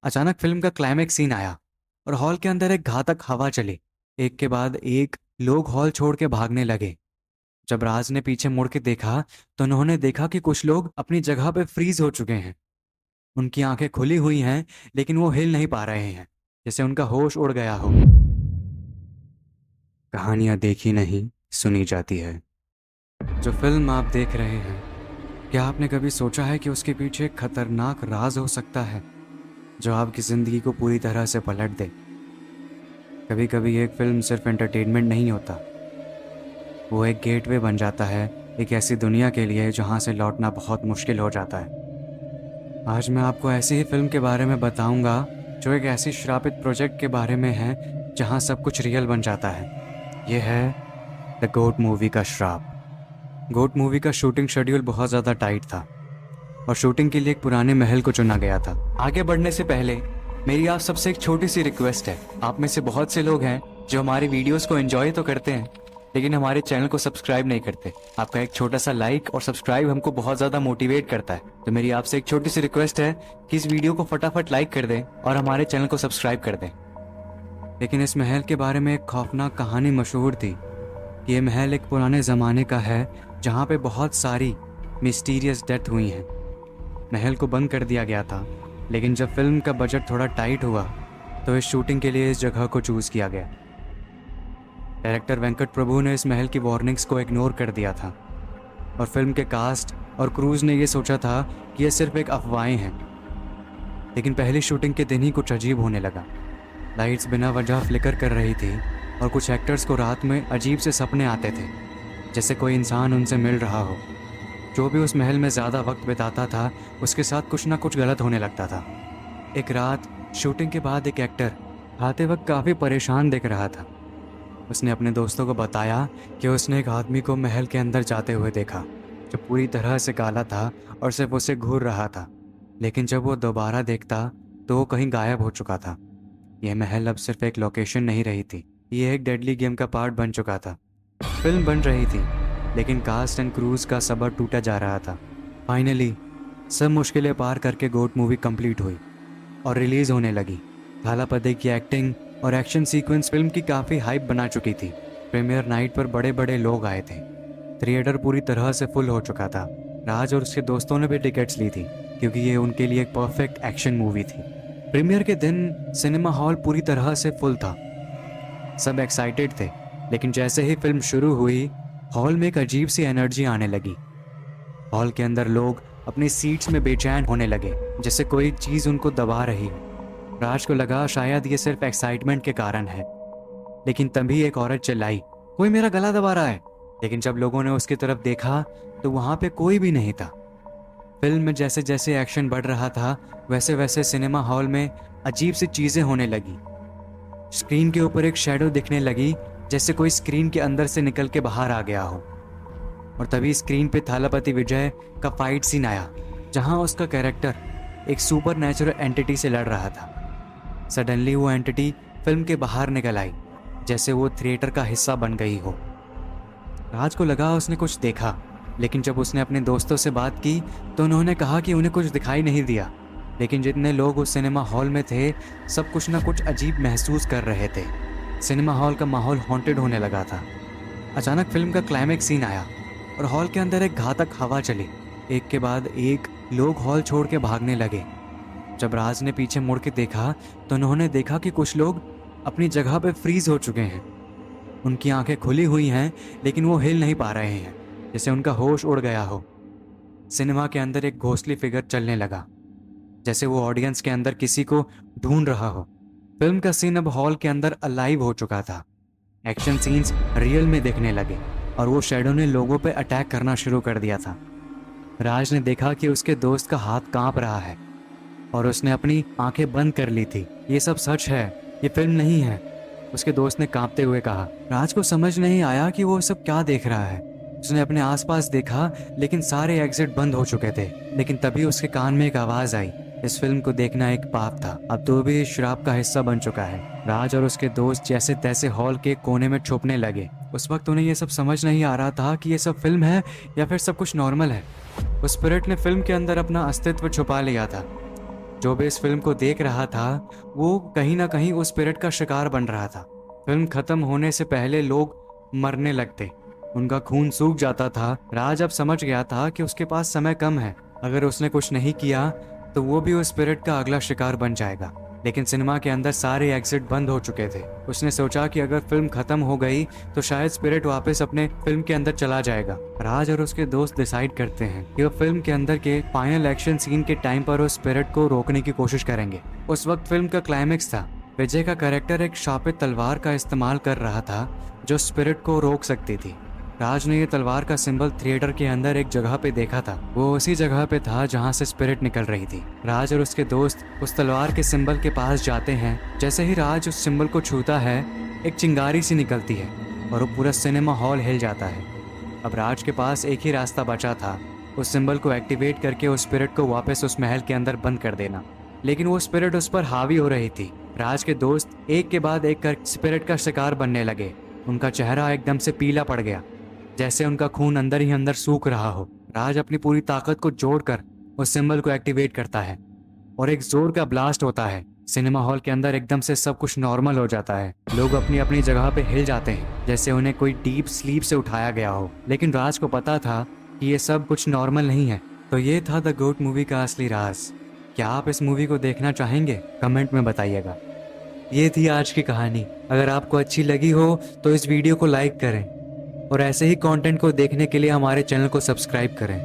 अचानक फिल्म का climax scene आया और हॉल के अंदर एक घातक हवा चली। एक के बाद एक लोग हॉल छोड़ के भागने लगे। जब राज ने पीछे मुड़ के देखा तो उन्होंने देखा कि कुछ लोग अपनी जगह पे फ्रीज हो चुके हैं। उनकी आंखें खुली हुई हैं, लेकिन वो हिल नहीं पा रहे हैं, जैसे उनका होश उड़ गया हो। कहानियां देखी नहीं, सुनी जाती है। जो फिल्म आप देख रहे हैं, क्या आपने कभी सोचा है कि उसके पीछे एक खतरनाक राज हो सकता है जो आपकी ज़िंदगी को पूरी तरह से पलट दे? कभी कभी एक फिल्म सिर्फ एंटरटेनमेंट नहीं होता, वो एक गेटवे बन जाता है एक ऐसी दुनिया के लिए जहाँ से लौटना बहुत मुश्किल हो जाता है। आज मैं आपको ऐसी ही फिल्म के बारे में बताऊंगा जो एक ऐसी श्रापित प्रोजेक्ट के बारे में है जहाँ सब कुछ रियल बन जाता है। यह है द गोट मूवी का श्राप। गोट मूवी का शूटिंग शेड्यूल बहुत ज़्यादा टाइट था और शूटिंग के लिए एक पुराने महल को चुना गया था। आगे बढ़ने से पहले मेरी आप सबसे एक छोटी सी रिक्वेस्ट है। आप में से बहुत से लोग हैं जो हमारी वीडियोस को एंजॉय तो करते हैं, लेकिन हमारे चैनल को सब्सक्राइब नहीं करते। आपका एक छोटा सा लाइक और सब्सक्राइब हमको बहुत ज़्यादा मोटिवेट करता है। तो मेरी आपसे एक छोटी सी रिक्वेस्ट है कि इस वीडियो को फटाफट लाइक कर दें और हमारे चैनल को सब्सक्राइब कर दें। लेकिन इस महल के बारे में एक खौफनाक कहानी मशहूर थी। ये महल एक पुराने ज़माने का है जहाँ पे बहुत सारी मिस्टीरियस डेथ हुई हैं। महल को बंद कर दिया गया था, लेकिन जब फिल्म का बजट थोड़ा टाइट हुआ तो इस शूटिंग के लिए इस जगह को चूज़ किया गया। डायरेक्टर वेंकट प्रभु ने इस महल की वार्निंग्स को इग्नोर कर दिया था और फिल्म के कास्ट और क्रूज ने ये सोचा था कि ये सिर्फ एक अफवाहें हैं। लेकिन पहली शूटिंग के दिन ही कुछ अजीब होने लगा। लाइट्स बिना वजह फ्लिकर कर रही थी और कुछ एक्टर्स को रात में अजीब से सपने आते थे, जैसे कोई इंसान उनसे मिल रहा हो। जो भी उस महल में ज़्यादा वक्त बिताता था उसके साथ कुछ ना कुछ गलत होने लगता था। एक रात शूटिंग के बाद एक एक्टर आते वक्त काफ़ी परेशान दिख रहा था। उसने अपने दोस्तों को बताया कि उसने एक आदमी को महल के अंदर जाते हुए देखा जो पूरी तरह से काला था और सिर्फ उसे घूर रहा था। लेकिन जब वो दोबारा देखता तो वो कहीं गायब हो चुका था। यह महल अब सिर्फ एक लोकेशन नहीं रही थी, ये एक डेडली गेम का पार्ट बन चुका था। फिल्म बन रही थी, लेकिन कास्ट एंड क्रूज का सब्र टूटा जा रहा था। फाइनली सब मुश्किलें पार करके गोट मूवी कंप्लीट हुई और रिलीज़ होने लगी। थालापति की एक्टिंग और एक्शन सीक्वेंस फिल्म की काफ़ी हाइप बना चुकी थी। प्रीमियर नाइट पर बड़े बड़े लोग आए थे। थिएटर पूरी तरह से फुल हो चुका था। राज और उसके दोस्तों ने भी टिकट्स ली थी क्योंकि ये उनके लिए एक परफेक्ट एक्शन मूवी थी। प्रीमियर के दिन सिनेमा हॉल पूरी तरह से फुल था। सब एक्साइटेड थे, लेकिन जैसे ही फिल्म शुरू हुई हॉल में एक अजीब सी एनर्जी आने लगी। हॉल के अंदर लोग अपनी सीट्स में बेचैन होने लगे, जैसे कोई चीज़ उनको दबा रही हो। राज को लगा शायद ये सिर्फ एक्साइटमेंट के कारण है, लेकिन तभी एक औरत चिल्लाई, कोई मेरा गला दबा रहा है। लेकिन जब लोगों ने उसकी तरफ देखा तो वहाँ पे कोई भी नहीं था। फिल्म में जैसे जैसे एक्शन बढ़ रहा था वैसे वैसे सिनेमा हॉल में अजीब सी चीज़ें होने लगी। स्क्रीन के ऊपर एक शैडो दिखने लगी, जैसे कोई स्क्रीन के अंदर से निकल के बाहर आ गया हो। और तभी स्क्रीन पे थालापति विजय का फाइट सीन आया, जहां उसका कैरेक्टर एक सुपर नेचुरल एंटिटी से लड़ रहा था। सडनली वो एंटिटी फिल्म के बाहर निकल आई, जैसे वो थिएटर का हिस्सा बन गई हो। राज को लगा उसने कुछ देखा, लेकिन जब उसने अपने दोस्तों से बात की तो उन्होंने कहा कि उन्हें कुछ दिखाई नहीं दिया। लेकिन जितने लोग उस सिनेमा हॉल में थे सब कुछ ना कुछ अजीब महसूस कर रहे थे। सिनेमा हॉल का माहौल हॉन्टेड होने लगा था। अचानक फिल्म का क्लाइमेक्स सीन आया और हॉल के अंदर एक घातक हवा चली। एक के बाद एक लोग हॉल छोड़ के भागने लगे। जब राज ने पीछे मुड़ के देखा तो उन्होंने देखा कि कुछ लोग अपनी जगह पे फ्रीज हो चुके हैं। उनकी आंखें खुली हुई हैं, लेकिन वो हिल नहीं पा रहे हैं, जैसे उनका होश उड़ गया हो। सिनेमा के अंदर एक घोस्टली फिगर चलने लगा, जैसे वो ऑडियंस के अंदर किसी को ढूंढ रहा हो। फिल्म का सीन अब हॉल के अंदर अलाइव हो चुका था। एक्शन सीन्स रियल में देखने लगे और वो शैडो ने लोगों पे अटैक करना शुरू कर दिया था। राज ने देखा कि उसके दोस्त का हाथ कांप रहा है और उसने अपनी आंखें बंद कर ली थी। ये सब सच है, ये फिल्म नहीं है, उसके दोस्त ने कांपते हुए कहा। राज को समझ नहीं आया कि वो सब क्या देख रहा है। उसने अपने आसपास देखा, लेकिन सारे एग्जिट बंद हो चुके थे। लेकिन तभी उसके कान में एक आवाज़ आई, इस फिल्म को देखना एक पाप था, अब तो भी इस श्राप का हिस्सा बन चुका है। राज और उसके दोस्त जैसे तैसे हॉल के कोने में छुपने लगे। उस वक्त उन्हें ये सब समझ नहीं आ रहा था कि ये सब फिल्म है या फिर सब कुछ नॉर्मल है। उस स्पिरिट ने फिल्म के अंदर अपना अस्तित्व छुपा लिया था। जो भी इस फिल्म को देख रहा था वो कहीं ना कहीं उस स्पिरिट का शिकार बन रहा था। फिल्म खत्म होने से पहले लोग मरने लगते, उनका खून सूख जाता था। राज अब समझ गया था कि उसके पास समय कम है। अगर उसने कुछ नहीं किया तो वो भी उस स्पिरिट का अगला शिकार बन जाएगा। लेकिन सिनेमा के अंदर सारे एग्जिट बंद हो चुके थे। उसने सोचा कि अगर फिल्म खत्म हो गई तो शायद स्पिरिट वापस अपने फिल्म के अंदर चला जाएगा। राज और उसके दोस्त डिसाइड करते हैं कि वो फिल्म के अंदर के फाइनल एक्शन सीन के टाइम पर उस स्पिरिट को रोकने की कोशिश करेंगे। उस वक्त फिल्म का क्लाइमेक्स था। विजय का कैरेक्टर एक शापित तलवार का इस्तेमाल कर रहा था जो स्पिरिट को रोक सकती थी। राज ने ये तलवार का सिंबल थिएटर के अंदर एक जगह पे देखा था। वो उसी जगह पे था जहाँ से स्पिरिट निकल रही थी। राज और उसके दोस्त उस तलवार के सिंबल के पास जाते हैं। जैसे ही राज उस सिंबल को छूता है एक चिंगारी सी निकलती है और वो पूरा सिनेमा हॉल हिल जाता है। अब राज के पास एक ही रास्ता बचा था, उस सिंबल को एक्टिवेट करके उस स्पिरिट को वापस उस महल के अंदर बंद कर देना। लेकिन वो स्पिरिट उस पर हावी हो रही थी। राज के दोस्त एक के बाद एक कर स्पिरिट का शिकार बनने लगे। उनका चेहरा एकदम से पीला पड़ गया, जैसे उनका खून अंदर ही अंदर सूख रहा हो। राज अपनी पूरी ताकत को जोड़कर उस सिंबल को एक्टिवेट करता है और एक जोर का ब्लास्ट होता है। सिनेमा हॉल के अंदर एकदम से सब कुछ नॉर्मल हो जाता है। लोग अपनी अपनी जगह पे हिल जाते हैं जैसे उन्हें कोई डीप स्लीप से उठाया गया हो। लेकिन राज को पता था कि ये सब कुछ नॉर्मल नहीं है। तो ये था द गोट मूवी का असली राज। क्या आप इस मूवी को देखना चाहेंगे? कमेंट में बताइएगा। ये थी आज की कहानी। अगर आपको अच्छी लगी हो तो इस वीडियो को लाइक करें और ऐसे ही कंटेंट को देखने के लिए हमारे चैनल को सब्सक्राइब करें।